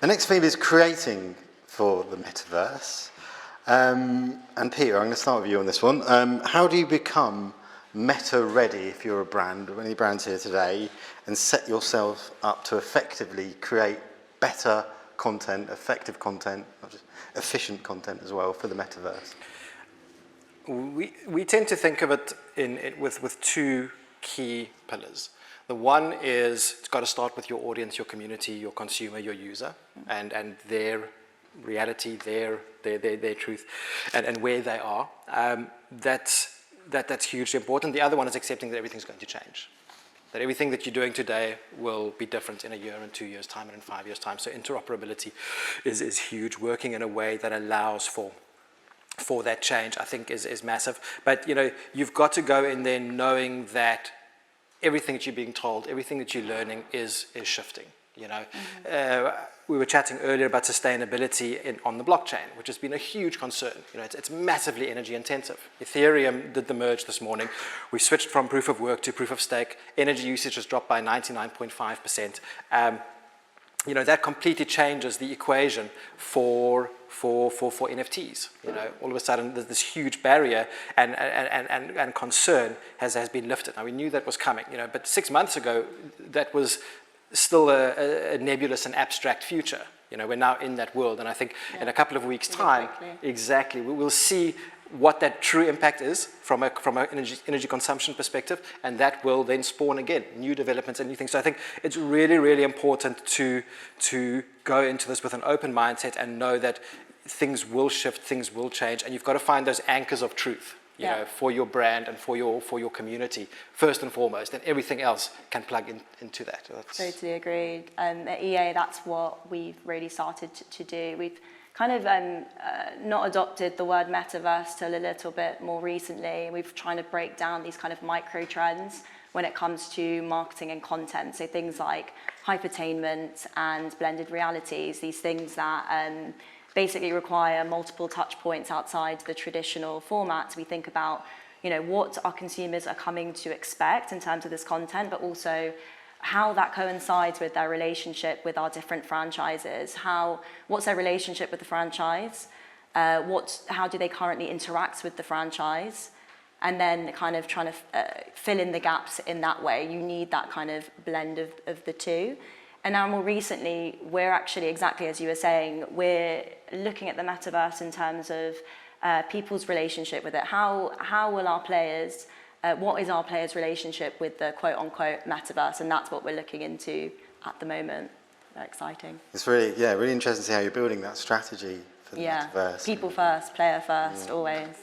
The next theme is creating for the metaverse. And Peter, I'm going to start with you on this one. How do you become meta ready if you're a brand, or any brands here today, and set yourself up to effectively create better content, effective content, not just efficient content as well for the metaverse? We tend to think of it with two key pillars. The one is it's got to start with your audience, your community, your consumer, your user, and their reality, their truth, and where they are. That's hugely important. The other one is accepting that everything's going to change. That everything that you're doing today will be different in a year, in 2 years' time, and in 5 years' time. So interoperability is huge. Working in a way that allows for that change, I think, is massive. But you've got to go in there knowing that everything that you're being told, everything that you're learning is shifting. We were chatting earlier about sustainability on the blockchain, which has been a huge concern. It's massively energy intensive. Ethereum did the merge this morning. We switched from proof of work to proof of stake. Energy usage has dropped by 99.5%. That completely changes the equation for NFTs. All of a sudden there's this huge barrier and concern has been lifted. Now we knew that was coming, but 6 months ago that was still a nebulous and abstract future. We're now in that world, and I think in a couple of weeks' time, exactly, we will see what that true impact is from an energy consumption perspective, and that will then spawn again new developments and new things. So I think it's really, really important to go into this with an open mindset and know that things will shift, things will change, and you've got to find those anchors of truth. For your brand and for your community, first and foremost, and everything else can plug into that. Totally agreed. At EA, that's what we've really started to do. We've kind of not adopted the word metaverse till a little bit more recently. We've trying to break down these kind of micro trends when it comes to marketing and content. So things like hypertainment and blended realities, these things that basically require multiple touch points outside the traditional formats. We think about, what our consumers are coming to expect in terms of this content, but also how that coincides with their relationship with our different franchises. What's their relationship with the franchise? How do they currently interact with the franchise? And then kind of trying to fill in the gaps in that way. You need that kind of blend of the two. And now more recently, we're actually, exactly as you were saying, we're looking at the metaverse in terms of people's relationship with it. How will our players, what is our players' relationship with the quote-unquote metaverse? And that's what we're looking into at the moment. Very exciting. It's really interesting to see how you're building that strategy for the metaverse. People first, player first, always.